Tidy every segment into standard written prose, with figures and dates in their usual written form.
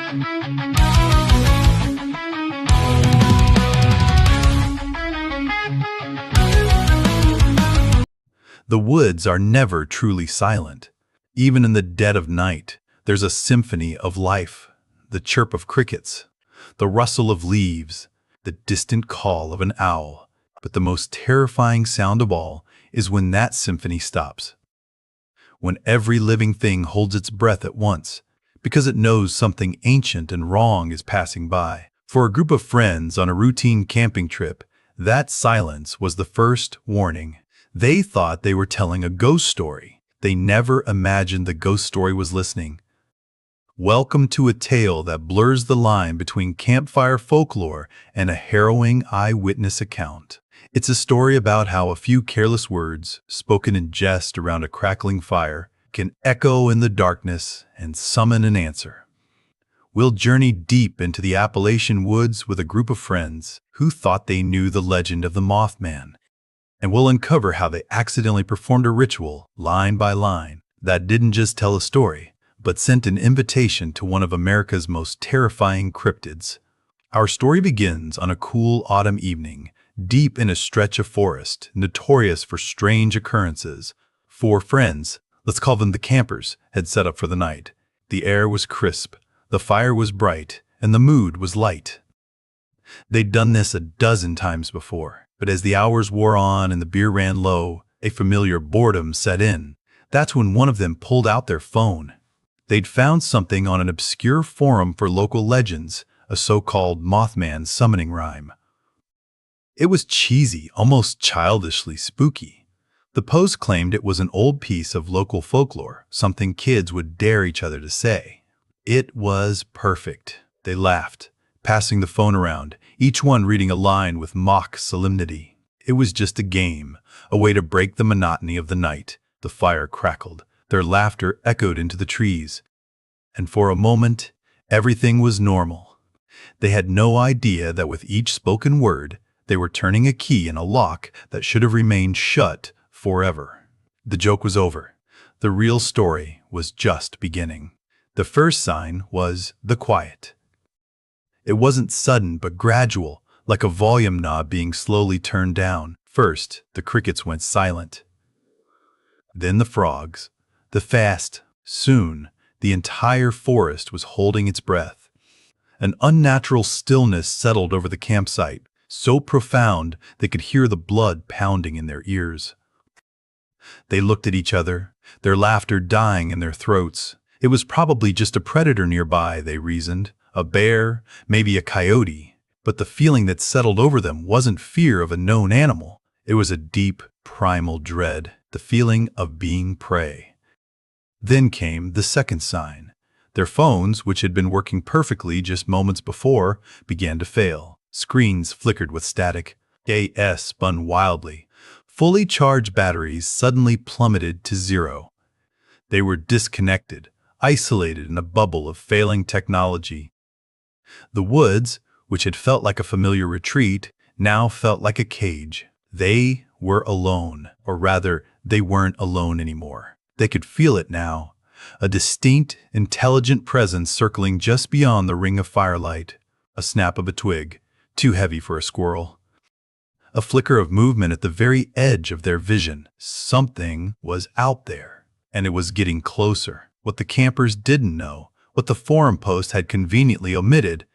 The woods are never truly silent. Even in the dead of night, there's a symphony of life. The chirp of crickets, the rustle of leaves, the distant call of an owl. But the most terrifying sound of all is when that symphony stops. When every living thing holds its breath at once, because it knows something ancient and wrong is passing by. For a group of friends on a routine camping trip, that silence was the first warning. They thought they were telling a ghost story. They never imagined the ghost story was listening. Welcome to a tale that blurs the line between campfire folklore and a harrowing eyewitness account. It's a story about how a few careless words, spoken in jest around a crackling fire, can echo in the darkness and summon an answer. We'll journey deep into the Appalachian woods with a group of friends who thought they knew the legend of the Mothman. And we'll uncover how they accidentally performed a ritual, line by line, that didn't just tell a story, but sent an invitation to one of America's most terrifying cryptids. Our story begins on a cool autumn evening, deep in a stretch of forest, notorious for strange occurrences. 4 friends, let's call them the campers, had set up for the night. The air was crisp, the fire was bright, and the mood was light. They'd done this a dozen times before. But as the hours wore on and the beer ran low, a familiar boredom set in. That's when one of them pulled out their phone. They'd found something on an obscure forum for local legends, a so-called Mothman summoning rhyme. It was cheesy, almost childishly spooky. The post claimed it was an old piece of local folklore, something kids would dare each other to say. It was perfect. They laughed, passing the phone around, each one reading a line with mock solemnity. It was just a game, a way to break the monotony of the night. The fire crackled, their laughter echoed into the trees. And for a moment, everything was normal. They had no idea that with each spoken word, they were turning a key in a lock that should have remained shut forever. The joke was over. The real story was just beginning. The first sign was the quiet. It wasn't sudden but gradual, like a volume knob being slowly turned down. First, the crickets went silent. Then the frogs. The fast. Soon, the entire forest was holding its breath. An unnatural stillness settled over the campsite, so profound they could hear the blood pounding in their ears. They looked at each other, their laughter dying in their throats. It was probably just a predator nearby, they reasoned. A bear, maybe a coyote, but the feeling that settled over them wasn't fear of a known animal. It was a deep, primal dread, the feeling of being prey. Then came the second sign. Their phones, which had been working perfectly just moments before, began to fail. Screens flickered with static. AS spun wildly. Fully charged batteries suddenly plummeted to 0. They were disconnected, isolated in a bubble of failing technology. The woods, which had felt like a familiar retreat, now felt like a cage. They were alone, or rather, they weren't alone anymore. They could feel it now, a distinct, intelligent presence circling just beyond the ring of firelight. A snap of a twig, too heavy for a squirrel. A flicker of movement at the very edge of their vision. Something was out there, and it was getting closer. What the campers didn't know, what the forum post had conveniently omitted,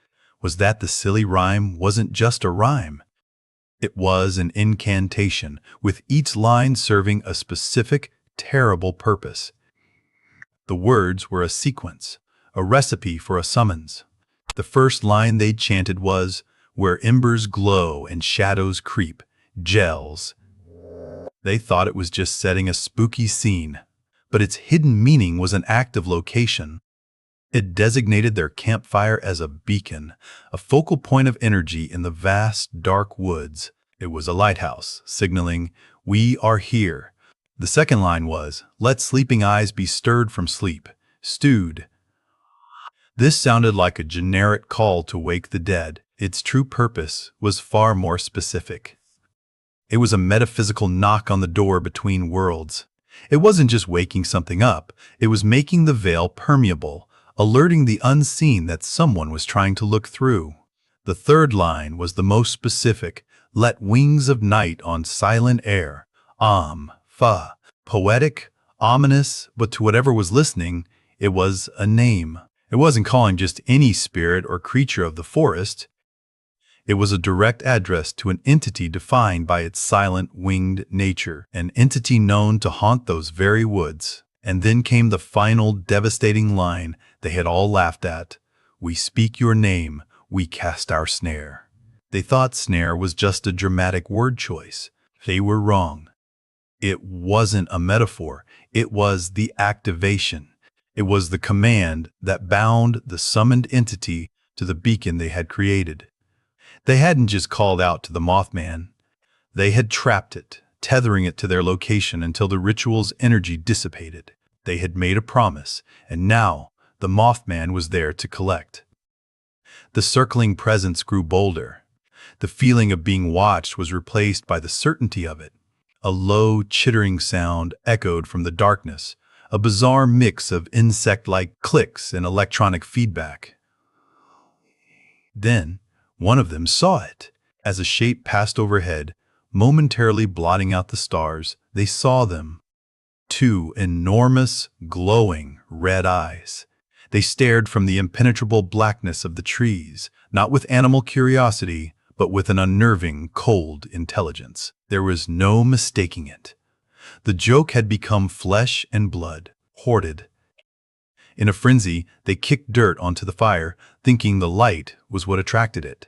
was that the silly rhyme wasn't just a rhyme. It was an incantation, with each line serving a specific, terrible purpose. The words were a sequence, a recipe for a summons. The first line they'd chanted was, "Where embers glow and shadows creep, gels." They thought it was just setting a spooky scene, but its hidden meaning was an act of location. It designated their campfire as a beacon, a focal point of energy in the vast, dark woods. It was a lighthouse, signaling, "We are here." The second line was, "Let sleeping eyes be stirred from sleep, stewed." This sounded like a generic call to wake the dead. Its true purpose was far more specific. It was a metaphysical knock on the door between worlds. It wasn't just waking something up, it was making the veil permeable, alerting the unseen that someone was trying to look through. The third line was the most specific: let wings of night on silent air. Fa. Poetic, ominous, but to whatever was listening, it was a name. It wasn't calling just any spirit or creature of the forest. It was a direct address to an entity defined by its silent, winged nature, an entity known to haunt those very woods. And then came the final devastating line they had all laughed at. We speak your name, we cast our snare. They thought snare was just a dramatic word choice. They were wrong. It wasn't a metaphor, it was the activation. It was the command that bound the summoned entity to the beacon they had created. They hadn't just called out to the Mothman. They had trapped it, tethering it to their location until the ritual's energy dissipated. They had made a promise, and now the Mothman was there to collect. The circling presence grew bolder. The feeling of being watched was replaced by the certainty of it. A low, chittering sound echoed from the darkness, a bizarre mix of insect-like clicks and electronic feedback. Then, one of them saw it. As a shape passed overhead, momentarily blotting out the stars, they saw them. Two enormous, glowing, red eyes. They stared from the impenetrable blackness of the trees, not with animal curiosity, but with an unnerving, cold intelligence. There was no mistaking it. The joke had become flesh and blood, hoarded. In a frenzy, they kicked dirt onto the fire, thinking the light was what attracted it.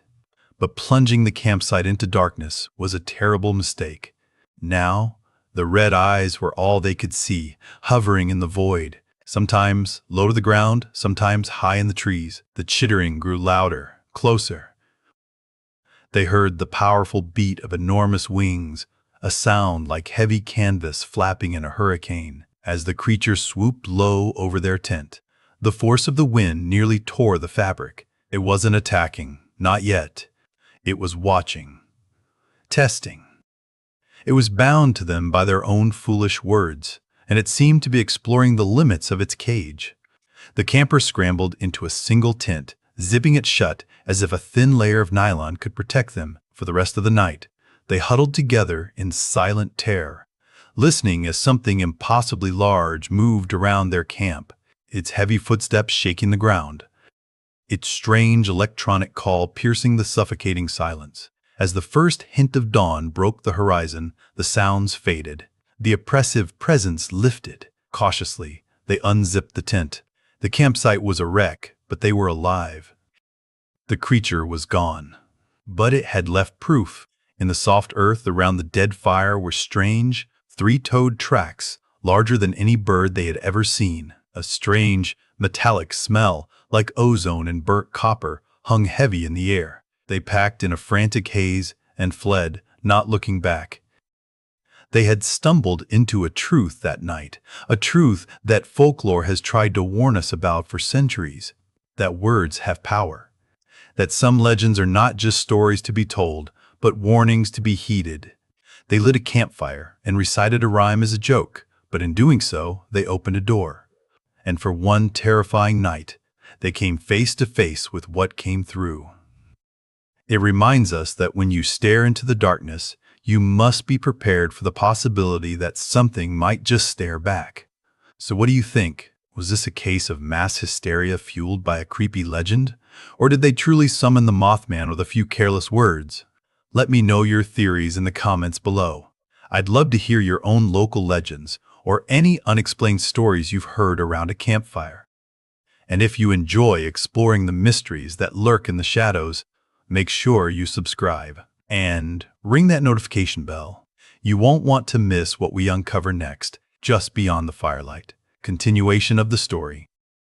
But plunging the campsite into darkness was a terrible mistake. Now, the red eyes were all they could see, hovering in the void, sometimes low to the ground, sometimes high in the trees. The chittering grew louder, closer. They heard the powerful beat of enormous wings, a sound like heavy canvas flapping in a hurricane. As the creature swooped low over their tent, the force of the wind nearly tore the fabric. It wasn't attacking, not yet. It was watching, testing. It was bound to them by their own foolish words, and it seemed to be exploring the limits of its cage. The campers scrambled into a single tent, zipping it shut as if a thin layer of nylon could protect them for the rest of the night. They huddled together in silent terror, listening as something impossibly large moved around their camp, its heavy footsteps shaking the ground, its strange electronic call piercing the suffocating silence. As the first hint of dawn broke the horizon, the sounds faded. The oppressive presence lifted. Cautiously, they unzipped the tent. The campsite was a wreck, but they were alive. The creature was gone, but it had left proof. In the soft earth around the dead fire were strange, three-toed tracks, larger than any bird they had ever seen. A strange, metallic smell, like ozone and burnt copper, hung heavy in the air. They packed in a frantic haze and fled, not looking back. They had stumbled into a truth that night, a truth that folklore has tried to warn us about for centuries, that words have power, that some legends are not just stories to be told, but warnings to be heeded. They lit a campfire and recited a rhyme as a joke, but in doing so, they opened a door. And for one terrifying night, they came face to face with what came through. It reminds us that when you stare into the darkness, you must be prepared for the possibility that something might just stare back. So what do you think? Was this a case of mass hysteria fueled by a creepy legend? Or did they truly summon the Mothman with a few careless words? Let me know your theories in the comments below. I'd love to hear your own local legends or any unexplained stories you've heard around a campfire. And if you enjoy exploring the mysteries that lurk in the shadows, make sure you subscribe and ring that notification bell. You won't want to miss what we uncover next, just beyond the firelight. Continuation of the story.